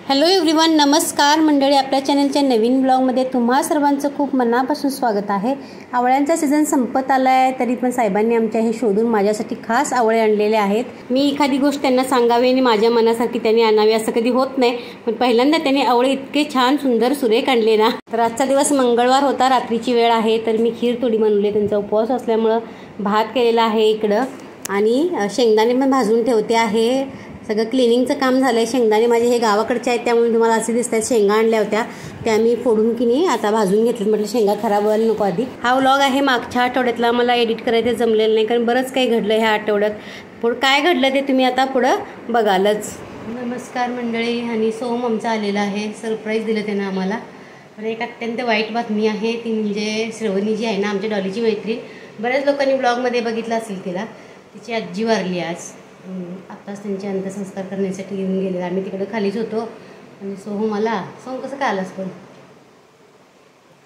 Hello everyone, नमस्कार मंडळी. आपल्या चॅनलच्या नवीन ब्लॉगमध्ये तुम्हा सर्वांचं खूप मनापासून स्वागत आहे. आवळ्यांचा सीझन संपत आला आहे, तरी पण साहेबांनी आमच्या हे शोधून माझ्यासाठी खास आवळे आणलेले आहेत. मी एखादी गोष्ट त्यांना सांगावी आणि माझ्या मनासारखी त्यांनी आणावी असं कधी होत नाही, पण पहिल्यांदा त्यांनी आवळे इतके छान सुंदर सुरेख आणले ना. तर आजचा दिवस मंगळवार होता, रात्रीची वेळ आहे, तर मी खीर थोडी बनवली. त्यांचा उपवास असल्यामुळं भात केलेला आहे इकडं आणि शेंगदाणे पण भाजून ठेवते आहे. सगळं क्लिनिंगचं काम झालं आहे. शेंगदाणे माझे हे गावाकडचे आहेत, त्यामुळे तुम्हाला असे दिसत आहेत. शेंगा आणल्या होत्या त्या मी फोडून की नाही आता भाजून घेतलं. म्हटलं शेंगा खराब व्हायला नको आधी. हा व्लॉग आहे मागच्या आठवड्यातला. मला एडिट करायचं जमलेलं नाही, कारण बरंच काही घडलं ह्या आठवड्यात. पुढं काय घडलं ते तुम्ही आता पुढं बघालच. नमस्कार मंडळी. आणि सोम आमचा आलेला आहे. सरप्राईज दिलं त्यानं आम्हाला. पण एक अत्यंत वाईट बातमी आहे. ती म्हणजे श्रवणी जी आहे ना, आमच्या डॉलीची मैत्रीण, बऱ्याच लोकांनी ब्लॉगमध्ये बघितलं असेल तिला. तिची आजी वारली आज. आत्ताच त्यांचे अंत्यसंस्कार करण्यासाठी येऊन गेले. आम्ही तिकडे खालीच होतो. आणि सोहम कसं काय आलास? पण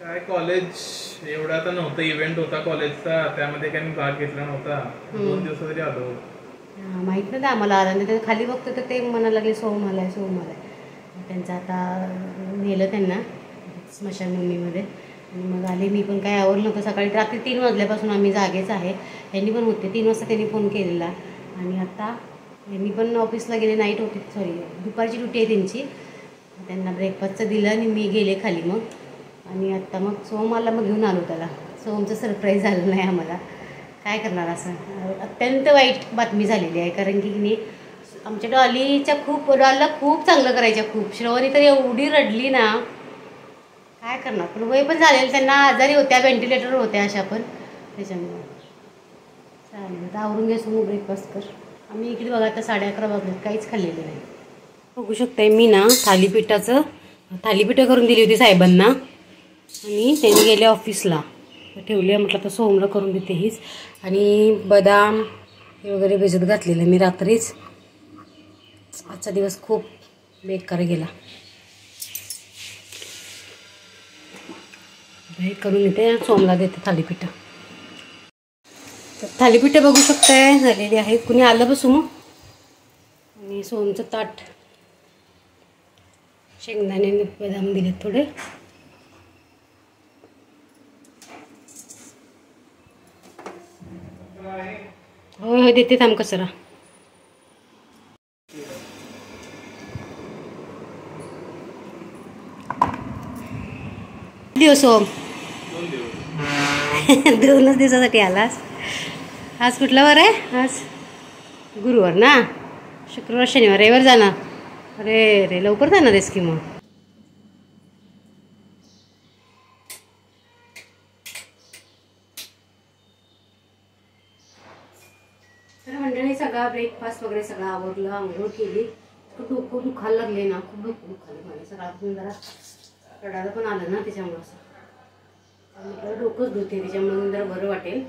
काय कॉलेज एवढा तर नव्हतं, इव्हेंट होता कॉलेजचा, त्यामध्ये काही भाग घेतला नव्हता. 2 दिवस तरी आलो. माहीत नव्हतं आम्हाला आला. ते खाली बघतो तर ते म्हणायला लागले सोहम आलाय. त्यांचं आता नेलं त्यांना स्मशानभूमीमध्ये. आणि मग आले. मी पण काय आवरलं नव्हतं. सकाळी रात्री 3 वाजल्यापासून आम्ही जागेच आहे. त्यांनी पण होते. 3 वाजता त्यांनी फोन केलेला. आणि आता यांनी पण ऑफिसला गेले. नाईट होती, सॉरी दुपारची ड्युटी आहे त्यांची. त्यांना ब्रेकफास्टचं दिलं आणि मी गेले खाली मग. आणि आत्ता मग सोहमाला मग घेऊन आलो त्याला. सोहमचं सरप्राईज झालं नाही आम्हाला. काय करणार, असं अत्यंत वाईट बातमी झालेली आहे. कारण की नाही, आमच्या डॉलीला खूप चांगलं करायच्या. खूप श्रवणी तर एवढी रडली ना, काय करणार. पण वय पण झालेलं, त्यांना आजारी होत्या, व्हेंटिलेटर होत्या अशा पण. त्याच्यामुळे चालेल, आता आवरून घे समोर, ब्रेकफास्ट कर. आम्ही इकडे बघा आता 11:30 वाजले, काहीच खाल्लेलं नाही. बघू शकताय मी ना थालीपीठं करून दिली होती साहेबांना. आणि त्यांनी गेले ऑफिसला, ठेवले. म्हटलं तर सोहमला करून देते हीच. आणि बदाम हे वगैरे भिजत घातलेलं मी रात्रीच. आजचा दिवस खूप बेकार गेला. हे करून देते, सोहमला देते थालीपीठं. तर थालीपीठं बघू शकताय झालेली आहे. कुणी आलं बसू मग. आणि सोहमचं ताट, शेंगदाणे बदाम दिलेत थोडे. होय देते, थांब कचरा. दिवस सोहम 2 दिवसासाठी आलास. आज कुठला वार आहे? आज गुरुवार ना. शुक्रवार, शनिवार, रविवार जाणार. अरे लवकर जाणार आहेस की मग. तर मंडळी, सगळा ब्रेकफास्ट वगैरे सगळं आवरलं, आंघोळ केली. डोकं दुखायला लागले ना, खूप डोकं दुखायला मला. सगळं जरा रडायला पण आलं ना, त्याच्यामुळं असं डोकंच धुते. त्याच्यामुळे जरा बरं वाटेल,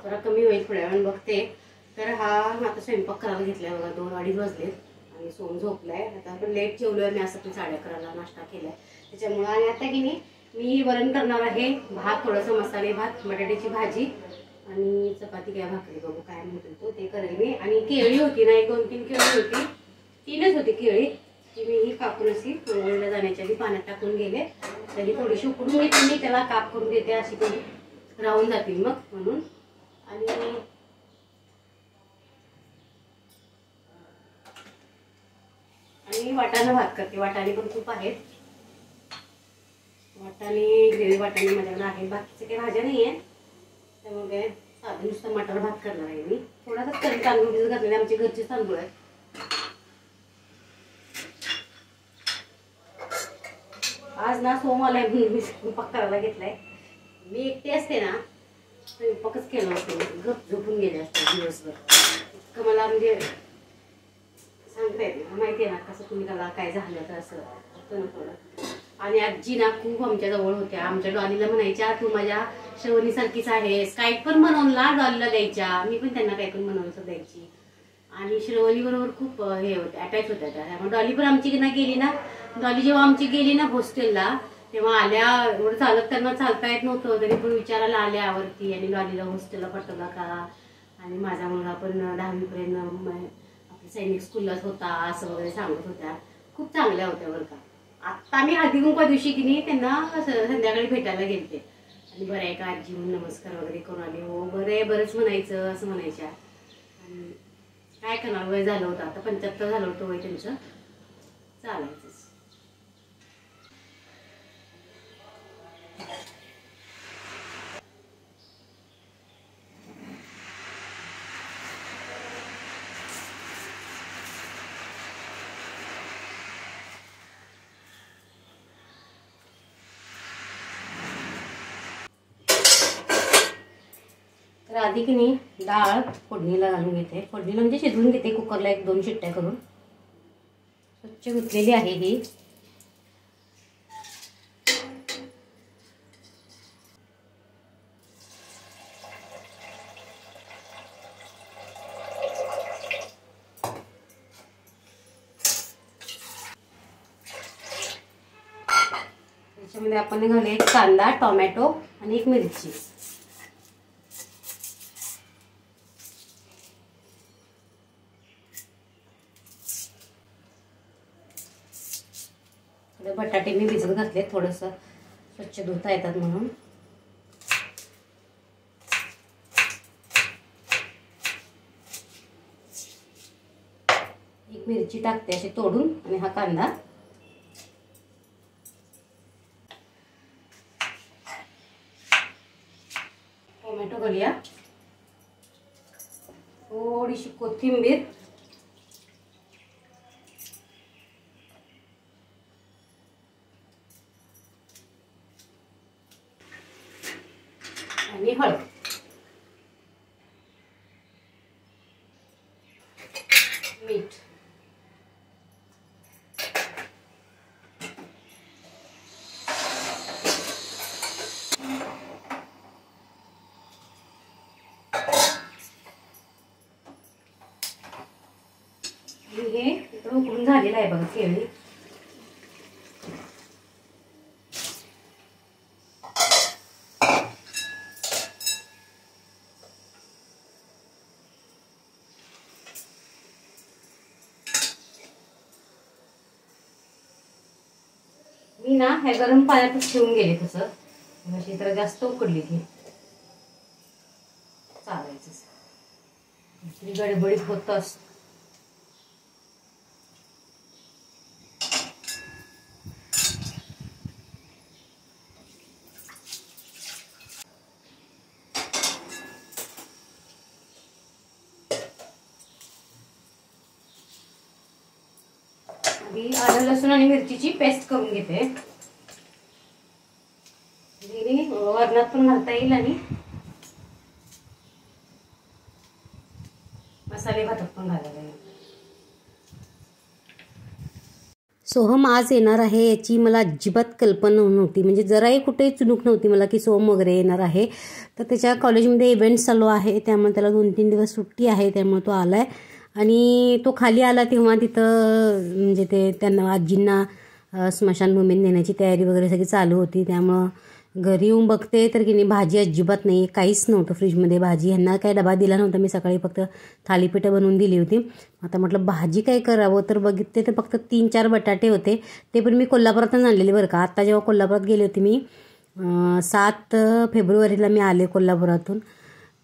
जरा कमी होईल थोड्या वेळानं बघते. तर हा आता स्वयंपाक करायला घेतलाय बघा. 2-2:30 वाजलेत आणि सोम झोपलाय. आता आपण लेट जेवलोय. मी असं 11:30ला नाश्ता केलाय त्याच्यामुळं. आणि आता की नाही, मी वरण करणार आहे. भात, थोडंसं मसाले भात, बटाट्याची भाजी आणि चपाती काय भाकरी, बघू काय म्हणतो तो, ते करेल मी. आणि केळी होती ना, 1-2-3 केळी होती. 3च होती केळी. ती मी ही कापून अशी मंगळवेळेला जाण्याच्या आधी पाण्यात टाकून गेले. तरी थोडीशी उकडून घेते मी, त्याला काप करून देते. अशी कधी राहून जातील मग म्हणून. आणि वाटाणा भात करते. वाटाणे पण खूप आहेत. वाटाणे, ग्रेव्ही वाटाणे माझ्याकडे आहेत. बाकीचे काही भाज्या नाही आहेत, त्यामुळे काय साधं नुसतं मटार भात करणार आहे मी. थोडासाच कमी तांदूळ भिजत घातलेले, आमचे घरचे तांदूळ आहेत. आज ना सोमवार आहे, मी स्वयंपाक करायला घेतलाय. मी एकटी असते ना, स्वयंपाकच केलं असतं, गप झोपून गेले असते दिवसभर. इतकं मला म्हणजे सांगता येत नाही. माहिती आहे ना कसं तुम्ही त्याला काय झालं तर असं होतं ना थोडं. आणि आजी ना खूप आमच्या जवळ होत्या. आमच्या डॉलीला म्हणायच्या, तू माझ्या श्रवणीसारखीच आहेस. काही पण बनवला डॉलीला द्यायच्या, मी पण त्यांना काही पण बनवलं द्यायची. आणि श्रवणी बरोबर खूप हे होते, अटॅच होत्या त्या. त्यामुळे डॉली पण आमची ना गेली ना, डॉली जेव्हा आमची गेली ना हॉस्टेलला, तेव्हा आल्या. एवढं चालत त्यांना चालता येत नव्हतं, तरी पण विचारायला आल्यावरती. आणि डॉलीला हॉस्टेलला पाठवला का. आणि माझा मुलगा पण 10वीपर्यंत सैनिक स्कूललाच होता असं वगैरे सांगत होत्या. खूप चांगल्या होत्या बरं का. आत्ता मी हळदी कुंकवा दिवशी की नाही त्यांना संध्याकाळी भेटायला गेलते आणि बरं आहे का आजी म्हणून नमस्कार वगैरे करून आले. हो बरं आहे बरंच म्हणायचं असं म्हणायच्या. आणि काय करणार वय झालं होतं आता 75 झालं होतं वय त्यांचं. चालायचंच. तर आधी की नाही डाळ फोडणीला घालून घेते. फोडणीला म्हणजे शिजवून घेते कुकरला 1-2 शिट्ट्या करून. स्वच्छ धुतलेली आहे ही. त्याच्यामध्ये आपण घालूया एक कांदा, टोमॅटो आणि एक मिरची. बटाटे मी भिजत घातले थोडंसं स्वच्छ धुता येतात म्हणून. एक मिरची टाकते अशी तोडून आणि हा कांदा. टोमॅटो घालूया. थोडीशी कोथिंबीर. आणि हळद. मीठ. हे इकडं उकळून झालेलं आहे बघा केळी. मी ना हे गरम पाण्यातच ठेवून गेले तसं अशी तर जास्त उकडली की चालायचंच. गडबडीत होतच. आधी आलं लसूण आणि मिरचीची पेस्ट करून घेते. वरणात पण घालता येईल आणि मसाले भातात पण घालायला येईल. सोहम आज येणार आहे याची मला अजिबात कल्पना नव्हती. म्हणजे जराही कुठेही चुनूक नव्हती मला की सोहम वगैरे येणार आहे. तर त्याच्या कॉलेजमध्ये इव्हेंट चालू आहे त्यामुळे त्याला 2-3 दिवस सुट्टी आहे त्यामुळे तो आलाय. आणि तो खाली आला तेव्हा तिथं म्हणजे ते त्यांना आजींना स्मशानभूमीत नेण्याची तयारी वगैरे सगळी चालू होती. त्यामुळं घरी येऊन बघते तर की नाही भाजी अजिबात नाही, काहीच नव्हतं फ्रीजमध्ये भाजी. ह्यांना काही डबा दिला नव्हता मी. सकाळी फक्त थालीपीठं बनवून दिली होती. आता म्हटलं भाजी काय करावं तर बघितले तर फक्त 3-4 बटाटे होते. ते पण मी कोल्हापुरातून आणलेले बरं का. आता जेव्हा कोल्हापुरात गेले होते मी 7 फेब्रुवारीला मी आले कोल्हापुरातून.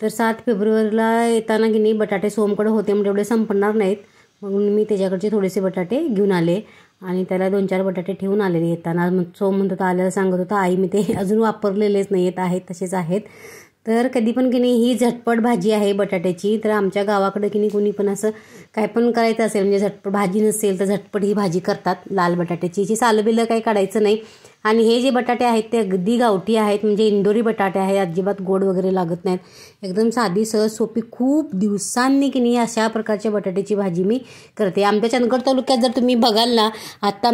तर 7 फेब्रुवारीला येताना की नाही बटाटे सोमकडे होते म्हणजे एवढे संपणार नाहीत म्हणून मी त्याच्याकडचे थोडेसे बटाटे घेऊन आले आणि त्याला 2-4 बटाटे ठेवून आलेले येताना. मग सोम म्हणत होता आल्याला सांगत होता आई मी ते अजून वापरलेलेच नाही आहेत तसेच आहेत. तर कधी पण की नाही ही झटपट भाजी आहे बटाट्याची. तर आमच्या गावाकडे की नाही कोणी पण असं काय पण करायचं असेल म्हणजे झटपट भाजी नसेल तर झटपट ही भाजी करतात लाल बटाट्याची. जी सालबिलं काही काढायचं नाही. आणि हे जे बटाटे आहेत ते अगदी गावठी आहेत म्हणजे इंदोरी बटाटे आहेत. अजिबात गोड वगैरे लागत नाहीत. एकदम साधी सहज सोपी खूप दिवसांनी की नाही अशा प्रकारच्या बटाट्याची भाजी मी करते. आमच्या चंदगड तालुक्यात जर तुम्ही बघाल ना आता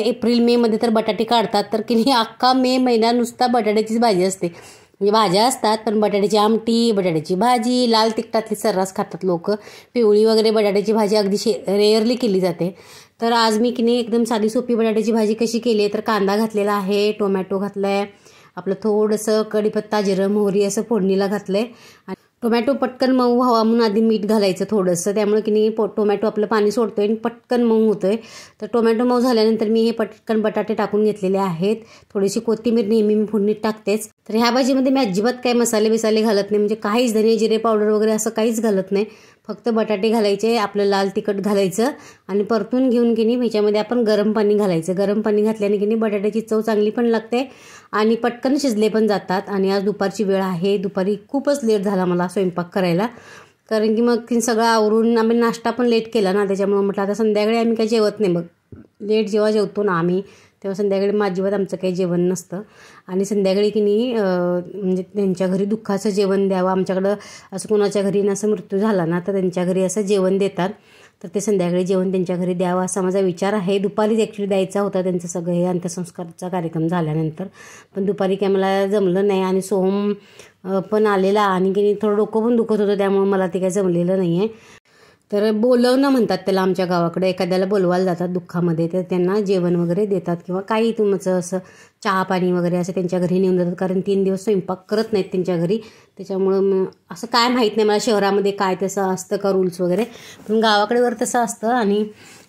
एप्रिल मे मध्ये तर बटाटे काढतात तर की नाही अख्खा मे महिना नुसता बटाट्याचीच भाजी असते. म्हणजे भाज्या असतात पण बटाट्याची आमटी, बटाट्याची भाजी, लाल तिखटातली सर्रास खातात लोक. पिवळी वगैरे बटाट्याची भाजी अगदी रेअरली केली जाते. तर आज मी की नाही एकदम साधी सोपी बटाट्याची भाजी कशी केली आहे तर कांदा घातलेला आहे, टोमॅटो घातला आहे, आपलं थोडंसं कढीपत्ता, जिरं, मोहरी असं फोडणीला घातलं आहे. टोमॅटो पटकन मऊ व्हावा म्हणून आधी मीठ घालायचं थोडंसं, त्यामुळे की नाही टोमॅटो आपलं पाणी सोडतोय आणि पटकन मऊ होतोय. तर टोमॅटो मऊ झाल्यानंतर मी हे पटकन बटाटे टाकून घेतलेले आहेत. थोडीशी कोथिंबीर नेहमी मी फोडणीत टाकतेच. तर ह्या भाजीमध्ये मी अजिबात काय मसाले बिसाले घालत नाही, म्हणजे काहीच धने जिरे पावडर वगैरे असं काहीच घालत नाही. फक्त बटाटे घालायचे, आपलं लाल तिखट घालायचं आणि परतून घेऊन की नाही ह्याच्यामध्ये आपण गरम पाणी घालायचं. गरम पाणी घातल्याने की नाही बटाट्याची चव चांगली पण लागते आणि पटकन शिजले पण जातात. आणि आज दुपारची वेळ आहे, दुपारी खूपच लेट झाला मला स्वयंपाक करायला, कारण की मग सगळं आवरून आम्ही नाश्ता पण लेट केला ना, त्याच्यामुळे म्हटलं आता संध्याकाळी आम्ही काही जेवत नाही. बघ लेट जेव्हा जेवतो ना आम्ही तेव्हा संध्याकाळी माझीवत आमचं काही जेवण नसतं. आणि संध्याकाळी की नाही म्हणजे त्यांच्या घरी दुःखाचं जेवण द्यावं. आमच्याकडं असं कोणाच्या घरी असं मृत्यू झाला ना तर त्यांच्या घरी असं जेवण देतात, तर ते संध्याकाळी जेवण त्यांच्या घरी द्यावं असा माझा विचार आहे. दुपारीच ॲक्च्युली द्यायचा होता त्यांचं सगळं हे अंत्यसंस्कारचा कार्यक्रम झाल्यानंतर, पण दुपारी काय मला जमलं नाही. आणि सोहम पण आलेला आणि की थोडं डोकं पण दुखत होतं, त्यामुळे मला ते काय जमलेलं नाही आहे. तर बोलवणं म्हणतात त्याला आमच्या गावाकडे, एखाद्याला बोलवायला जातात दुःखामध्ये, तर त्यांना जेवण वगैरे देतात किंवा काही तुमचं असं चहा पाणी वगैरे असं त्यांच्या घरी नेऊन जातात, कारण 3 दिवस स्वयंपाक करत नाहीत त्यांच्या घरी. त्याच्यामुळं असं काय माहीत नाही मला शहरामध्ये काय तसं असतं का रूल्स वगैरे, पण गावाकडे वर तसं असतं. आणि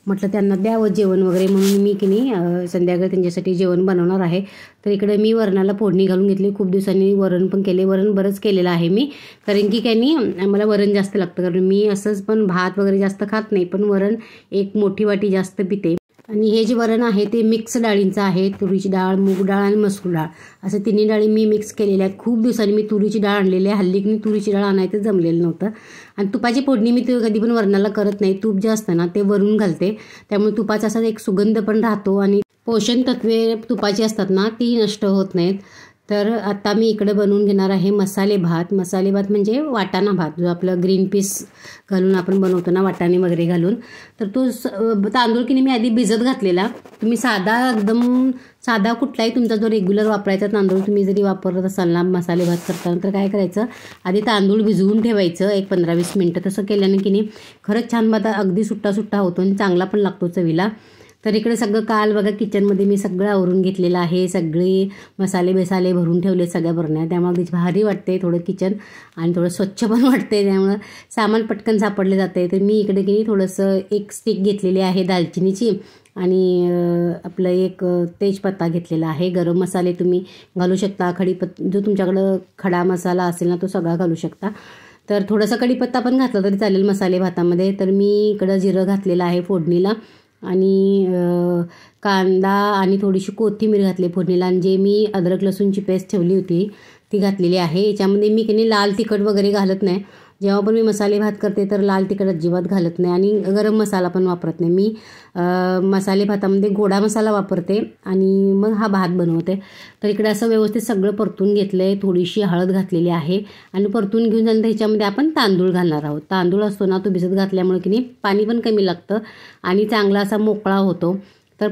म्हटलं त्यांना द्यावं जेवण वगैरे म्हणून मी की नाही संध्याकाळी त्यांच्यासाठी जेवण बनवणार आहे. तर इकडे मी वरणाला फोडणी घालून घेतली. खूप दिवसांनी वरण पण केले, वरण बरंच केलेलं आहे मी, कारण की काय नाही मला वरण जास्त लागतं, कारण मी असंच पण भात वगैरे जास्त खात नाही, पण वरण एक मोठी वाटी जास्त पिते. आणि हे जे वरण आहे ते मिक्स डाळींचं आहे, तुरीची डाळ, मूग डाळ आणि मसूर डाळ असं तिन्ही डाळी मी मिक्स केलेल्या आहेत. खूप दिवसांनी मी तुरीची डाळ आणलेली आहे, हल्ली की तुरीची डाळ आणायचं जमलेलं नव्हतं. आणि तुपाची फोडणी मी कधी पण वरणाला करत नाही, तूप जे असतं ना ते वरून घालते, त्यामुळे तुपाचा असा एक सुगंध पण राहतो आणि पोषण तत्वे तुपाची असतात ना ती नष्ट होत नाहीत. तर आता मी इकडे बनवून घेणार आहे मसाले भात. मसाले भात म्हणजे वाटाणा भात, जो आपलं ग्रीन पीस घालून आपण बनवतो ना वाटाणे वगैरे घालून. तर तो तांदूळ की मी आधी भिजत घातलेला. तुम्ही एकदम साधा कुठलाही तुमचा जो रेग्युलर वापरायचा तांदूळ तुम्ही जरी वापरत असाल ना मसाले भात करताना, तर काय करायचं आधी तांदूळ भिजवून ठेवायचं एक 15-20 मिनटं. तसं केल्याने की नाही खरंच छान भात अगदी सुट्टा सुट्टा होतो आणि चांगला पण लागतो चवीला. तर इकडे सगळं काल बघा किचनमध्ये मी सगळं आवरून घेतलेलं आहे, सगळे मसाले बेसाले भरून ठेवले सगळ्या भरण्या, त्यामुळे अगदी भारी वाटते थोडं किचन आणि थोडं स्वच्छ पण वाटते, त्यामुळं सामान पटकन सापडले जाते. तर मी इकडे की नाही थोडंसं एक स्टिक घेतलेली आहे दालचिनीची आणि आपलं एक तेजपत्ता घेतलेला आहे. गरम मसाले तुम्ही घालू शकता, जो तुमच्याकडं खडा मसाला असेल ना तो सगळा घालू शकता. तर थोडासा कढीपत्ता पण घातला तरी चालेल मसाले भातामध्ये. तर मी इकडं जिरं घातलेलं आहे फोडणीला आणि कांदा आणि थोडीशी कोथिंबीर घातली फोडणीला, आणि जे मी अद्रक लसूणची पेस्ट ठेवली होती ती घातलेली आहे. याच्यामध्ये मी की नाही लाल तिखट वगैरे घालत नाही. जेव्हा पण मी मसाले भात करते तर लाल तिखट अजिबात घालत नाही आणि गरम मसाला पण वापरत नाही. मी मसाले भातामध्ये गोडा मसाला वापरते आणि मग हा भात बनवते. तर इकडे असं व्यवस्थित सगळं परतून घेतलं आहे, थोडीशी हळद घातलेली आहे आणि परतून घेऊन झाल्यानंतर ह्याच्यामध्ये आपण तांदूळ घालणार आहोत. तांदूळ असतो ना तो भिजत घातल्यामुळे की नाही पाणी पण कमी लागतं आणि चांगला असा मोकळा होतो. तर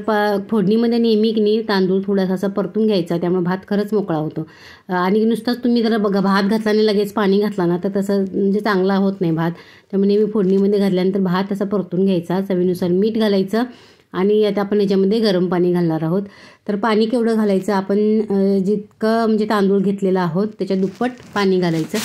फोडणीमध्ये नेहमी की नाही तांदूळ थोडासा असा परतून घ्यायचा, त्यामुळे भात खरंच मोकळा होतो. आणि नुसताच तुम्ही जरा बघा भात घातल्याने लगेच पाणी घातला ना तर तसं म्हणजे चांगला होत नाही भात, त्यामुळे नेहमी फोडणीमध्ये घातल्यानंतर भात असा परतून घ्यायचा, चवीनुसार मीठ घालायचं आणि आता आपण याच्यामध्ये गरम पाणी घालणार आहोत. तर पाणी केवढं घालायचं, आपण जितकं म्हणजे तांदूळ घेतलेला आहोत त्याच्या दुप्पट पाणी घालायचं,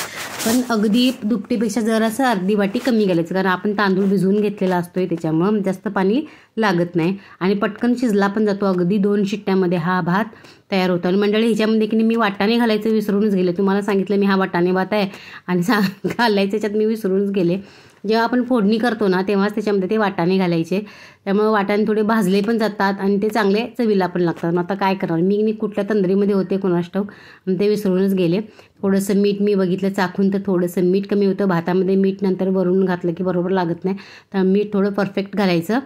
पण अगदी दुपटीपेक्षा जरासं अर्धी वाटी कमी घालायचं, कारण आपण तांदूळ भिजवून घेतलेला असतोय त्याच्यामुळं जास्त पाणी लागत नाही आणि पटकन शिजला पण जातो. अगदी 2 शिट्ट्यामध्ये हा भात तयार होतो. आणि मंडळी ह्याच्यामध्ये की नाही मी वाटाणे घालायचं विसरूनच गेले. तुम्हाला सांगितलं मी हा वाटाणे भात आहे आणि घालायचं याच्यात मी विसरूनच गेले. जेव्हा आपण फोडणी करतो ना तेव्हाच त्याच्यामध्ये ते वाटाणे घालायचे, त्यामुळे वाटाणे थोडे भाजले पण जातात आणि ते चांगले चवीला पण लागतात. मग आता काय करणार मी कुठल्या तंद्रीमध्ये होते कोणास ठाऊक ते विसरूनच गेले. थोडंसं मीठ मी बघितलं चाखून तर थोडंसं मीठ कमी होतं. भातामध्ये मीठ नंतर वरून घातलं की बरोबर लागत नाही, तर मीठ थोडं परफेक्ट घालायचं.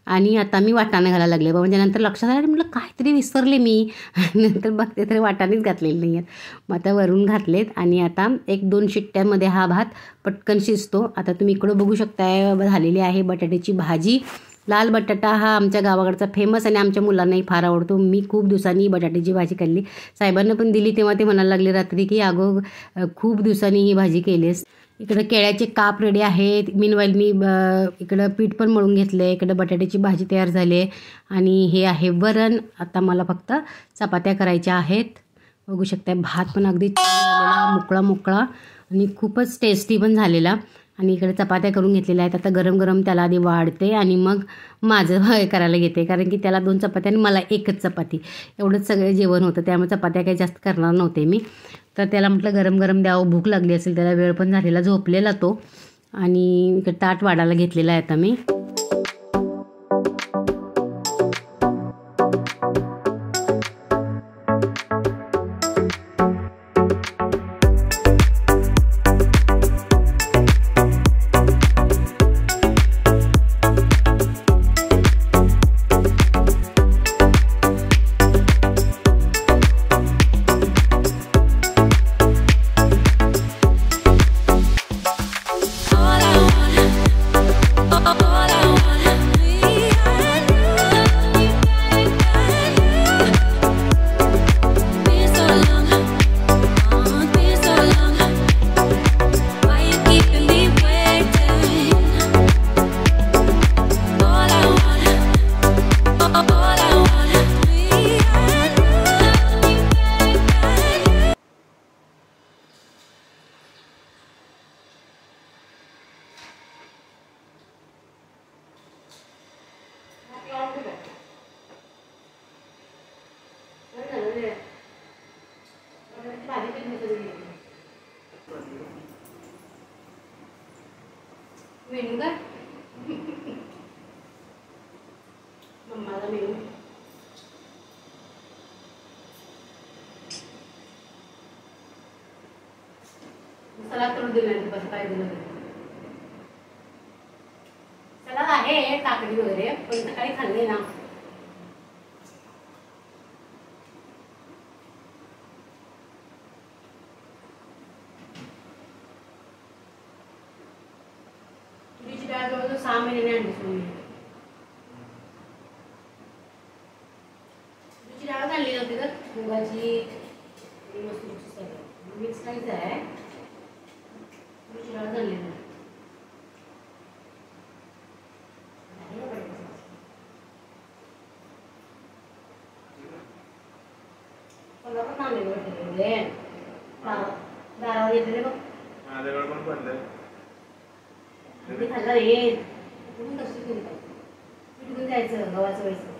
आणि आता मी वाटाणे घालायला लागले म्हणजे नंतर लक्षात आलं म्हटलं काहीतरी विसरले मी, नंतर बघते तर वाटाणेच घातलेले नाही आहेत. मग आता वरून घातलेत आणि आता 1-2 शिट्ट्यामध्ये हा भात पटकन शिजतो. आता तुम्ही इकडं बघू शकताय झालेली आहे बटाट्याची भाजी. लाल बटाटा हा आमच्या गावाकडचा फेमस आणि आमच्या मुलांनाही फार आवडतो. मी खूप दिवसांनी बटाट्याची भाजी खाल्ली, साहेबांना पण दिली तेव्हा ते म्हणायला लागले रात्री की अगो खूप दिवसांनी ही भाजी केलीस. इकडं केळ्याचे काप रेडी आहेत. मीनवाईल मी इकडं पीठ पण मळून घेतलं आहे. इकडं बटाट्याची भाजी तयार झाली आहे आणि हे आहे वरण. आता मला फक्त चपात्या करायच्या आहेत. बघू शकता भात पण अगदी छान झालेला मोकळा आणि खूपच टेस्टी पण झालेला. आणि इकडे चपात्या करून घेतलेल्या आहेत. आता गरम गरम त्याला आधी वाढते आणि मग माझं हे करायला घेते, कारण की त्याला 2 चपात्या आणि मला 1च चपाती, एवढंच सगळे जेवण होतं. त्यामुळे चपात्या काही जास्त करणार नव्हते मी. तर त्याला म्हटलं गरम गरम द्यावं, भूक लागली असेल, त्याला वेळ पण झालेला, झोपलेला तो. आणि इकडे ताट वाढायला घेतलेला आहे आता मी. मेनू का मम्माचा मेनू सलाद करून दिलं, कसं काय दिलं सलाद आहे, काकडी वगैरे, पण सकाळी खाल्ले ना. तुरीची डाळ जवळजवळ 6 महिने आणली. तुरीची डाळ आणली नव्हती तर मुगाची मसूरची सगळं मिक्स करायचं आहे. तुरीची डाळ आणली ना. दारावर येते बघ माझ्याकडे पण बनलंय. ते खाल्ला रे तुम्ही कशी केली तिकडून जायचं गव्हाचं व्हायचं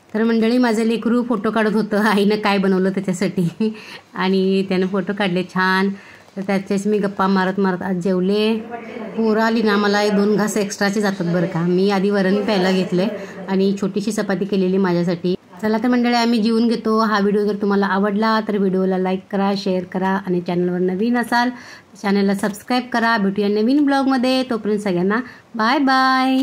तर मंडळी माझं लेकरू फोटो काढत होतं आईनं काय बनवलं त्याच्यासाठी आणि त्यानं फोटो काढले छान. तर त्याच्याच मी गप्पा मारत मारत आज जेवले. पोरं आली ना मला 2 घास एक्स्ट्राचे जातात बरं का. मी आधी वरण प्यायला घेतले आणि छोटीशी चपाती केलेली माझ्यासाठी. चला तर मंडळी आम्ही जेवून घेतो. हा व्हिडिओ जर तुम्हाला आवडला तर व्हिडिओला लाईक करा, शेअर करा आणि चॅनलवर नवीन असाल चॅनलला सबस्क्राईब करा. भेटूया नवीन ब्लॉगमध्ये. तोपर्यंत सगळ्यांना बाय बाय.